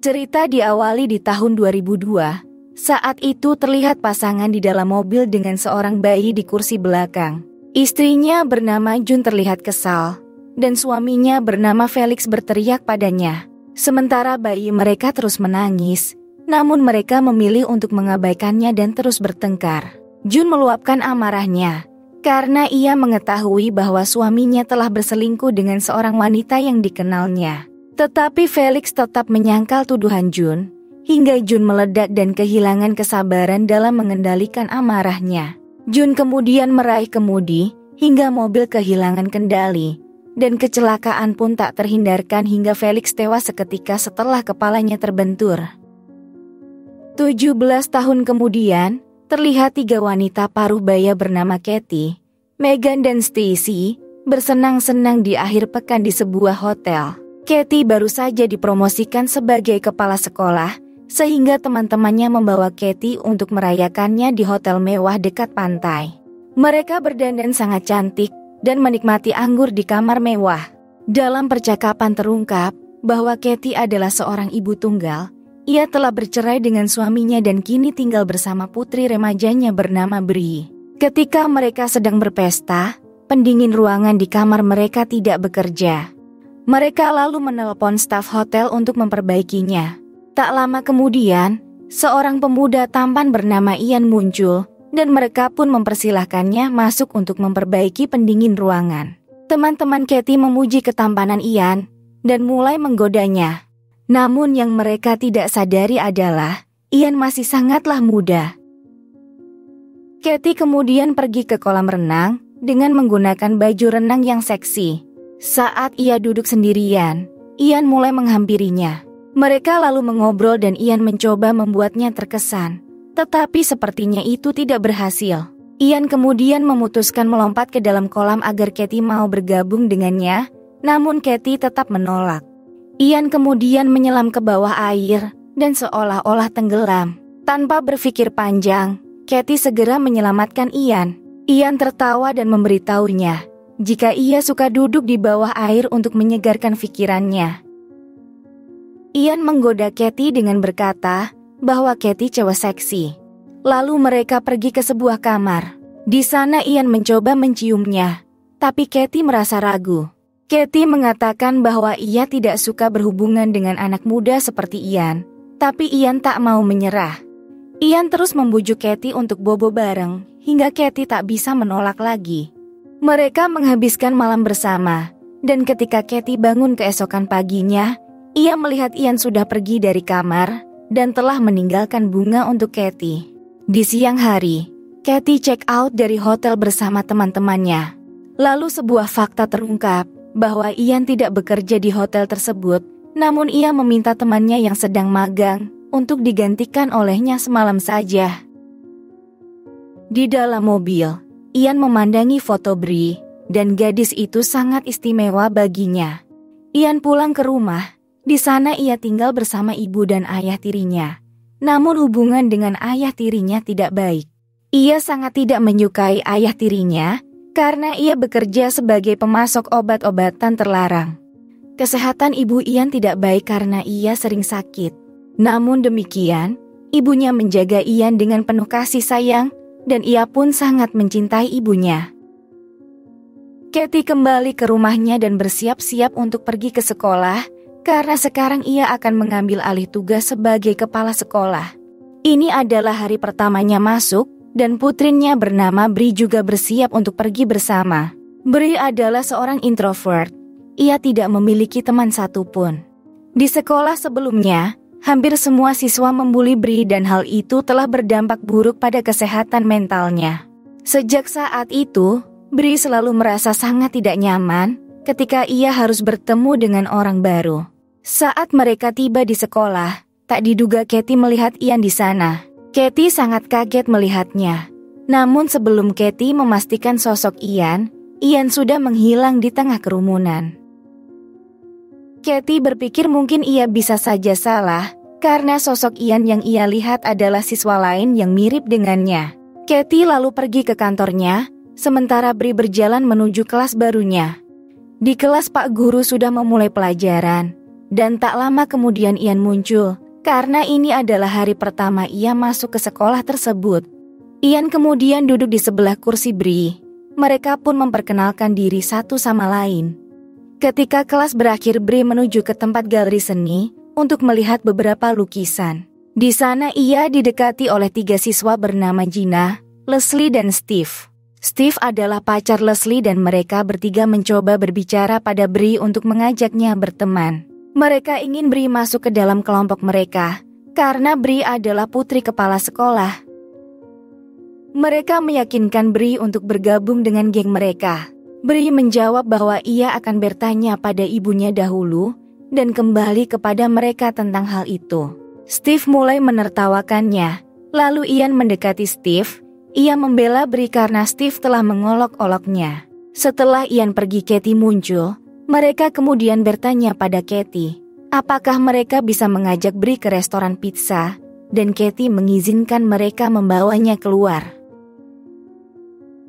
Cerita diawali di tahun 2002. Saat itu terlihat pasangan di dalam mobil dengan seorang bayi di kursi belakang. Istrinya bernama Jun terlihat kesal, dan suaminya bernama Felix berteriak padanya. Sementara bayi mereka terus menangis, namun mereka memilih untuk mengabaikannya dan terus bertengkar. Jun meluapkan amarahnya, karena ia mengetahui bahwa suaminya telah berselingkuh dengan seorang wanita yang dikenalnya. Tetapi Felix tetap menyangkal tuduhan Jun, hingga Jun meledak dan kehilangan kesabaran dalam mengendalikan amarahnya. Jun kemudian meraih kemudi, hingga mobil kehilangan kendali, dan kecelakaan pun tak terhindarkan hingga Felix tewas seketika setelah kepalanya terbentur. 17 tahun kemudian, terlihat 3 wanita paruh baya bernama Kathy, Megan dan Stacy, bersenang-senang di akhir pekan di sebuah hotel. Kathy baru saja dipromosikan sebagai kepala sekolah, sehingga teman-temannya membawa Kathy untuk merayakannya di hotel mewah dekat pantai. Mereka berdandan sangat cantik dan menikmati anggur di kamar mewah. Dalam percakapan terungkap bahwa Kathy adalah seorang ibu tunggal. Ia telah bercerai dengan suaminya dan kini tinggal bersama putri remajanya bernama Brie. Ketika mereka sedang berpesta, pendingin ruangan di kamar mereka tidak bekerja. Mereka lalu menelpon staf hotel untuk memperbaikinya. Tak lama kemudian, seorang pemuda tampan bernama Ian muncul, dan mereka pun mempersilahkannya masuk untuk memperbaiki pendingin ruangan. Teman-teman Kathy memuji ketampanan Ian, dan mulai menggodanya. Namun yang mereka tidak sadari adalah, Ian masih sangatlah muda. Kathy kemudian pergi ke kolam renang, dengan menggunakan baju renang yang seksi. Saat ia duduk sendirian, Ian mulai menghampirinya. Mereka lalu mengobrol dan Ian mencoba membuatnya terkesan. Tetapi sepertinya itu tidak berhasil. Ian kemudian memutuskan melompat ke dalam kolam agar Kathy mau bergabung dengannya, namun Kathy tetap menolak. Ian kemudian menyelam ke bawah air dan seolah-olah tenggelam. Tanpa berpikir panjang, Kathy segera menyelamatkan Ian. Ian tertawa dan memberitahunya jika ia suka duduk di bawah air untuk menyegarkan pikirannya. Ian menggoda Kathy dengan berkata bahwa Kathy cewek seksi. Lalu mereka pergi ke sebuah kamar. Di sana Ian mencoba menciumnya, tapi Kathy merasa ragu. Kathy mengatakan bahwa ia tidak suka berhubungan dengan anak muda seperti Ian, tapi Ian tak mau menyerah. Ian terus membujuk Kathy untuk bobo bareng, hingga Kathy tak bisa menolak lagi. Mereka menghabiskan malam bersama, dan ketika Kathy bangun keesokan paginya, ia melihat Ian sudah pergi dari kamar dan telah meninggalkan bunga untuk Kathy. Di siang hari, Kathy check out dari hotel bersama teman-temannya. Lalu sebuah fakta terungkap bahwa Ian tidak bekerja di hotel tersebut, namun ia meminta temannya yang sedang magang untuk digantikan olehnya semalam saja. Di dalam mobil, Ian memandangi foto Brie, dan gadis itu sangat istimewa baginya. Ian pulang ke rumah. Di sana ia tinggal bersama ibu dan ayah tirinya. Namun hubungan dengan ayah tirinya tidak baik. Ia sangat tidak menyukai ayah tirinya karena ia bekerja sebagai pemasok obat-obatan terlarang. Kesehatan ibu Ian tidak baik karena ia sering sakit. Namun demikian, ibunya menjaga Ian dengan penuh kasih sayang dan ia pun sangat mencintai ibunya. Kathy kembali ke rumahnya dan bersiap-siap untuk pergi ke sekolah. Karena sekarang ia akan mengambil alih tugas sebagai kepala sekolah. Ini adalah hari pertamanya masuk, dan putrinya bernama Brie juga bersiap untuk pergi bersama. Brie adalah seorang introvert. Ia tidak memiliki teman satupun. Di sekolah sebelumnya, hampir semua siswa membuli Brie dan hal itu telah berdampak buruk pada kesehatan mentalnya. Sejak saat itu, Brie selalu merasa sangat tidak nyaman ketika ia harus bertemu dengan orang baru. Saat mereka tiba di sekolah, tak diduga Kathy melihat Ian di sana. Kathy sangat kaget melihatnya. Namun sebelum Kathy memastikan sosok Ian sudah menghilang di tengah kerumunan. Kathy berpikir mungkin ia bisa saja salah, karena sosok Ian yang ia lihat adalah siswa lain yang mirip dengannya. Kathy lalu pergi ke kantornya, sementara Brie berjalan menuju kelas barunya. Di kelas Pak Guru sudah memulai pelajaran. Dan tak lama kemudian Ian muncul, karena ini adalah hari pertama ia masuk ke sekolah tersebut. Ian kemudian duduk di sebelah kursi Bree. Mereka pun memperkenalkan diri satu sama lain. Ketika kelas berakhir, Bree menuju ke tempat galeri seni untuk melihat beberapa lukisan. Di sana ia didekati oleh 3 siswa bernama Gina, Leslie dan Steve. Steve adalah pacar Leslie dan mereka bertiga mencoba berbicara pada Bree untuk mengajaknya berteman. Mereka ingin Bree masuk ke dalam kelompok mereka, karena Bree adalah putri kepala sekolah. Mereka meyakinkan Bree untuk bergabung dengan geng mereka. Bree menjawab bahwa ia akan bertanya pada ibunya dahulu dan kembali kepada mereka tentang hal itu. Steve mulai menertawakannya, lalu Ian mendekati Steve. Ia membela Bree karena Steve telah mengolok-oloknya. Setelah Ian pergi, Katie muncul. Mereka kemudian bertanya pada Katie, apakah mereka bisa mengajak Bree ke restoran pizza, dan Katie mengizinkan mereka membawanya keluar.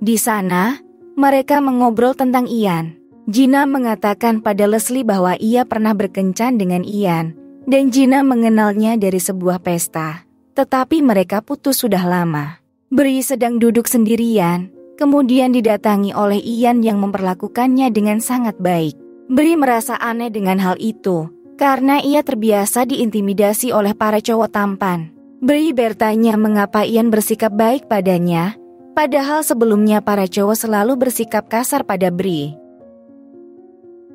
Di sana, mereka mengobrol tentang Ian. Gina mengatakan pada Leslie bahwa ia pernah berkencan dengan Ian, dan Gina mengenalnya dari sebuah pesta. Tetapi mereka putus sudah lama. Bree sedang duduk sendirian, kemudian didatangi oleh Ian yang memperlakukannya dengan sangat baik. Bree merasa aneh dengan hal itu, karena ia terbiasa diintimidasi oleh para cowok tampan. Bree bertanya mengapa Ian bersikap baik padanya, padahal sebelumnya para cowok selalu bersikap kasar pada Bree.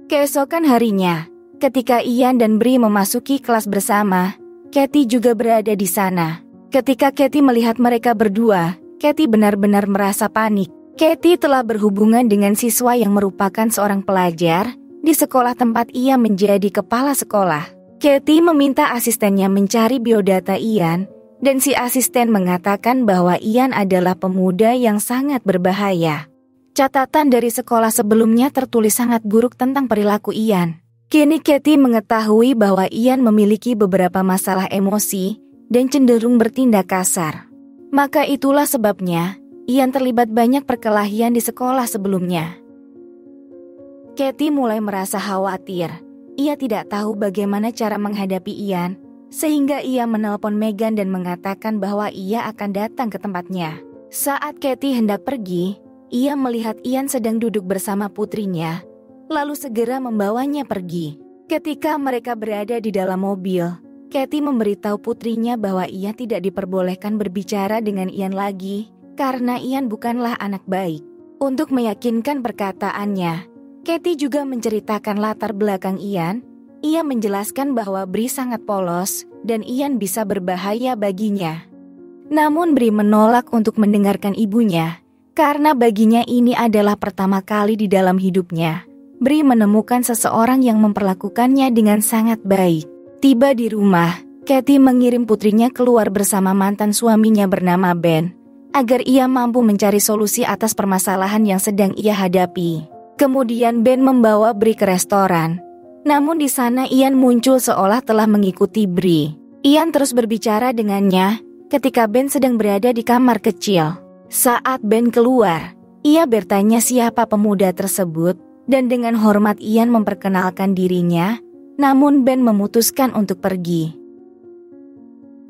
Keesokan harinya, ketika Ian dan Bree memasuki kelas bersama, Katie juga berada di sana. Ketika Katie melihat mereka berdua, Katie benar-benar merasa panik. Katie telah berhubungan dengan siswa yang merupakan seorang pelajar di sekolah tempat ia menjadi kepala sekolah. Katie meminta asistennya mencari biodata Ian, dan si asisten mengatakan bahwa Ian adalah pemuda yang sangat berbahaya. Catatan dari sekolah sebelumnya tertulis sangat buruk tentang perilaku Ian. Kini Katie mengetahui bahwa Ian memiliki beberapa masalah emosi dan cenderung bertindak kasar. Maka itulah sebabnya Ian terlibat banyak perkelahian di sekolah sebelumnya. Katie mulai merasa khawatir. Ia tidak tahu bagaimana cara menghadapi Ian, sehingga ia menelpon Megan dan mengatakan bahwa ia akan datang ke tempatnya. Saat Katie hendak pergi, ia melihat Ian sedang duduk bersama putrinya, lalu segera membawanya pergi. Ketika mereka berada di dalam mobil, Katie memberitahu putrinya bahwa ia tidak diperbolehkan berbicara dengan Ian lagi, karena Ian bukanlah anak baik. Untuk meyakinkan perkataannya, Katie juga menceritakan latar belakang Ian. Ia menjelaskan bahwa Bree sangat polos, dan Ian bisa berbahaya baginya. Namun Bree menolak untuk mendengarkan ibunya, karena baginya ini adalah pertama kali di dalam hidupnya. Bree menemukan seseorang yang memperlakukannya dengan sangat baik. Tiba di rumah, Katie mengirim putrinya keluar bersama mantan suaminya bernama Ben, agar ia mampu mencari solusi atas permasalahan yang sedang ia hadapi. Kemudian Ben membawa Bree ke restoran. Namun di sana Ian muncul seolah telah mengikuti Bree. Ian terus berbicara dengannya ketika Ben sedang berada di kamar kecil. Saat Ben keluar, ia bertanya siapa pemuda tersebut, dan dengan hormat Ian memperkenalkan dirinya, namun Ben memutuskan untuk pergi.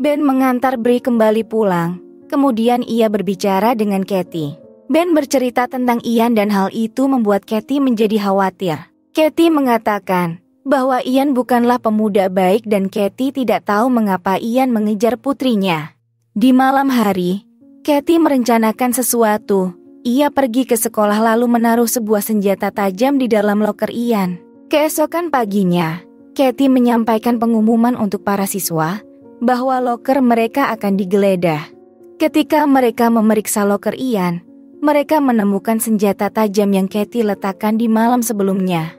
Ben mengantar Bree kembali pulang, kemudian ia berbicara dengan Katie. Ben bercerita tentang Ian dan hal itu membuat Katie menjadi khawatir. Katie mengatakan bahwa Ian bukanlah pemuda baik dan Katie tidak tahu mengapa Ian mengejar putrinya. Di malam hari, Katie merencanakan sesuatu. Ia pergi ke sekolah lalu menaruh sebuah senjata tajam di dalam loker Ian. Keesokan paginya, Katie menyampaikan pengumuman untuk para siswa bahwa loker mereka akan digeledah. Ketika mereka memeriksa loker Ian, mereka menemukan senjata tajam yang Katie letakkan di malam sebelumnya.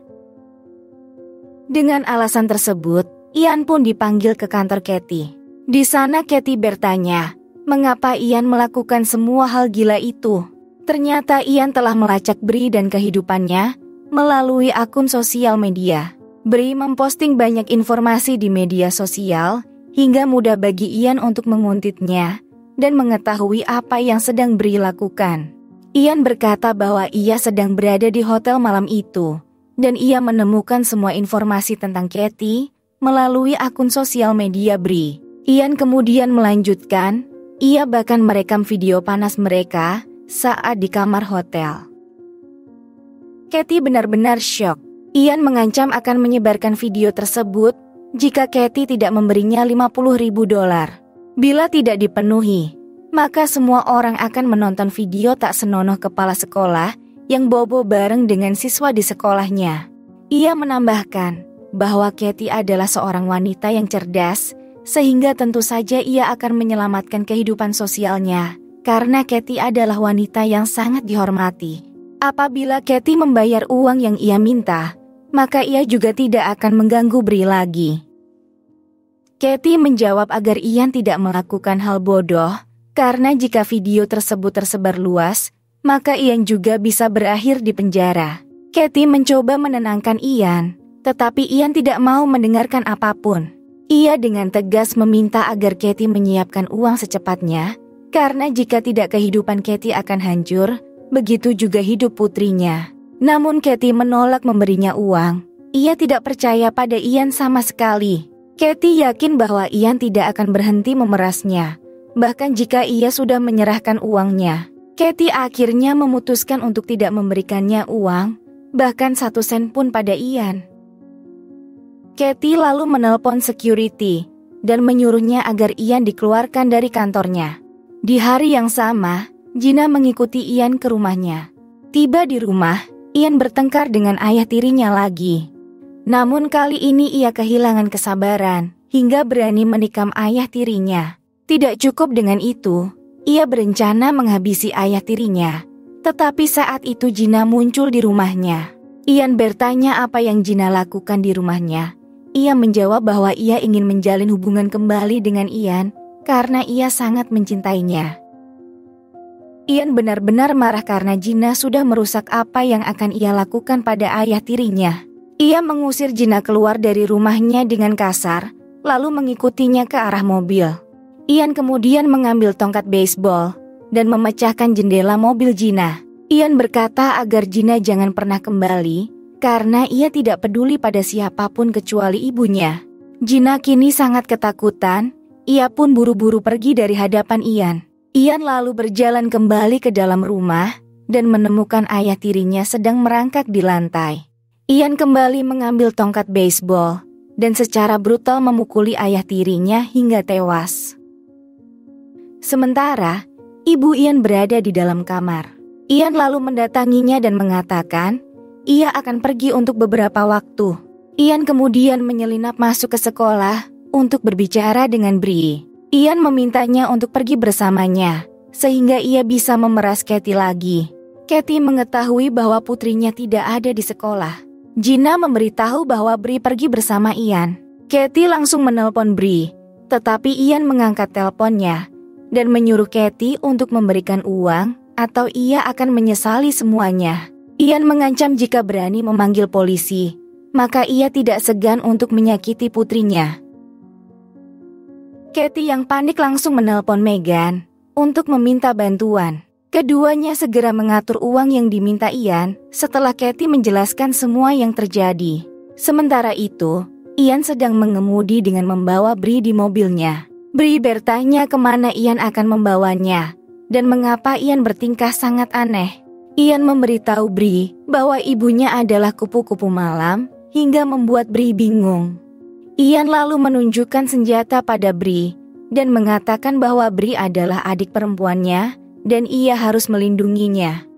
Dengan alasan tersebut, Ian pun dipanggil ke kantor Katie. Di sana Katie bertanya, mengapa Ian melakukan semua hal gila itu? Ternyata Ian telah melacak Bree dan kehidupannya melalui akun sosial media. Bree memposting banyak informasi di media sosial hingga mudah bagi Ian untuk menguntitnya dan mengetahui apa yang sedang Bree lakukan. Ian berkata bahwa ia sedang berada di hotel malam itu dan ia menemukan semua informasi tentang Katie melalui akun sosial media Bri. Ian kemudian melanjutkan, ia bahkan merekam video panas mereka saat di kamar hotel. Kathy benar-benar syok. Ian mengancam akan menyebarkan video tersebut jika Kathy tidak memberinya $50.000. Bila tidak dipenuhi, maka semua orang akan menonton video tak senonoh kepala sekolah yang bobo bareng dengan siswa di sekolahnya. Ia menambahkan bahwa Kathy adalah seorang wanita yang cerdas, sehingga tentu saja ia akan menyelamatkan kehidupan sosialnya, karena Kathy adalah wanita yang sangat dihormati. Apabila Kathy membayar uang yang ia minta, maka ia juga tidak akan mengganggu Bri lagi. Kathy menjawab agar Ian tidak melakukan hal bodoh, karena jika video tersebut tersebar luas, maka Ian juga bisa berakhir di penjara. Kathy mencoba menenangkan Ian, tetapi Ian tidak mau mendengarkan apapun. Ia dengan tegas meminta agar Kathy menyiapkan uang secepatnya, karena jika tidak kehidupan Kathy akan hancur, begitu juga hidup putrinya. Namun Kathy menolak memberinya uang. Ia tidak percaya pada Ian sama sekali. Kathy yakin bahwa Ian tidak akan berhenti memerasnya, bahkan jika ia sudah menyerahkan uangnya. Kathy akhirnya memutuskan untuk tidak memberikannya uang, bahkan 1 sen pun pada Ian. Kathy lalu menelpon security dan menyuruhnya agar Ian dikeluarkan dari kantornya. Di hari yang sama, Gina mengikuti Ian ke rumahnya. Tiba di rumah, Ian bertengkar dengan ayah tirinya lagi. Namun kali ini ia kehilangan kesabaran hingga berani menikam ayah tirinya. Tidak cukup dengan itu, ia berencana menghabisi ayah tirinya. Tetapi saat itu Gina muncul di rumahnya. Ian bertanya apa yang Gina lakukan di rumahnya. Ia menjawab bahwa ia ingin menjalin hubungan kembali dengan Ian karena ia sangat mencintainya. Ian benar-benar marah karena Gina sudah merusak apa yang akan ia lakukan pada ayah tirinya. Ia mengusir Gina keluar dari rumahnya dengan kasar, lalu mengikutinya ke arah mobil. Ian kemudian mengambil tongkat baseball dan memecahkan jendela mobil Gina. Ian berkata agar Gina jangan pernah kembali, karena ia tidak peduli pada siapapun kecuali ibunya. Gina kini sangat ketakutan, ia pun buru-buru pergi dari hadapan Ian. Ian lalu berjalan kembali ke dalam rumah dan menemukan ayah tirinya sedang merangkak di lantai. Ian kembali mengambil tongkat baseball dan secara brutal memukuli ayah tirinya hingga tewas. Sementara, ibu Ian berada di dalam kamar. Ian lalu mendatanginya dan mengatakan ia akan pergi untuk beberapa waktu. Ian kemudian menyelinap masuk ke sekolah untuk berbicara dengan Bri. Ian memintanya untuk pergi bersamanya, sehingga ia bisa memeras Kathy lagi. Kathy mengetahui bahwa putrinya tidak ada di sekolah. Gina memberitahu bahwa Bri pergi bersama Ian. Kathy langsung menelpon Bri, tetapi Ian mengangkat teleponnya dan menyuruh Kathy untuk memberikan uang atau ia akan menyesali semuanya. Ian mengancam jika berani memanggil polisi, maka ia tidak segan untuk menyakiti putrinya. Kathy yang panik langsung menelpon Megan untuk meminta bantuan. Keduanya segera mengatur uang yang diminta Ian setelah Kathy menjelaskan semua yang terjadi. Sementara itu, Ian sedang mengemudi dengan membawa Bri di mobilnya. Bri bertanya kemana Ian akan membawanya dan mengapa Ian bertingkah sangat aneh. Ian memberitahu Bri bahwa ibunya adalah kupu-kupu malam hingga membuat Bri bingung. Ian lalu menunjukkan senjata pada Bri dan mengatakan bahwa Bri adalah adik perempuannya dan ia harus melindunginya.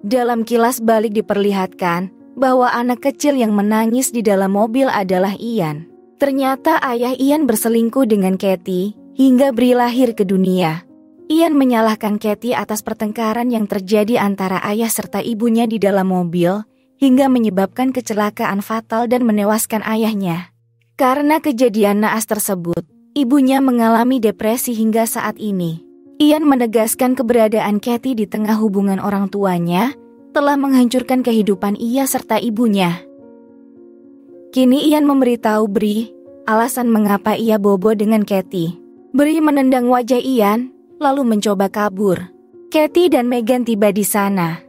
Dalam kilas balik diperlihatkan bahwa anak kecil yang menangis di dalam mobil adalah Ian. Ternyata ayah Ian berselingkuh dengan Kathy hingga Bri lahir ke dunia. Ian menyalahkan Kathy atas pertengkaran yang terjadi antara ayah serta ibunya di dalam mobil hingga menyebabkan kecelakaan fatal dan menewaskan ayahnya. Karena kejadian naas tersebut, ibunya mengalami depresi hingga saat ini. Ian menegaskan keberadaan Kathy di tengah hubungan orang tuanya telah menghancurkan kehidupan ia serta ibunya. Kini Ian memberitahu Bri alasan mengapa ia bobo dengan Kathy. Bri menendang wajah Ian lalu mencoba kabur. Kathy dan Megan tiba di sana.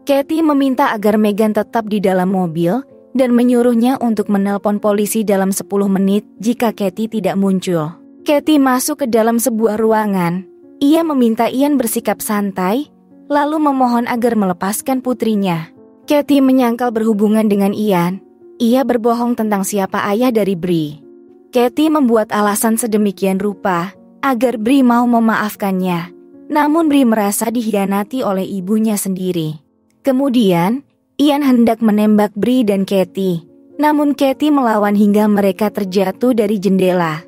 Kathy meminta agar Megan tetap di dalam mobil dan menyuruhnya untuk menelpon polisi dalam 10 menit jika Kathy tidak muncul. Kathy masuk ke dalam sebuah ruangan. Ia meminta Ian bersikap santai, lalu memohon agar melepaskan putrinya. Kathy menyangkal berhubungan dengan Ian. Ia berbohong tentang siapa ayah dari Bree. Kathy membuat alasan sedemikian rupa agar Bree mau memaafkannya. Namun Bree merasa dikhianati oleh ibunya sendiri. Kemudian, Ian hendak menembak Bree dan Kathy. Namun Kathy melawan hingga mereka terjatuh dari jendela.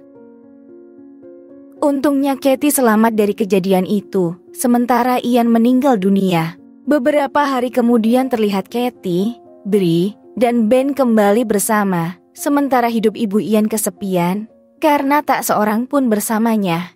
Untungnya Kathy selamat dari kejadian itu, sementara Ian meninggal dunia. Beberapa hari kemudian terlihat Kathy, Bree, dan Ben kembali bersama, sementara hidup ibu Ian kesepian, karena tak seorang pun bersamanya.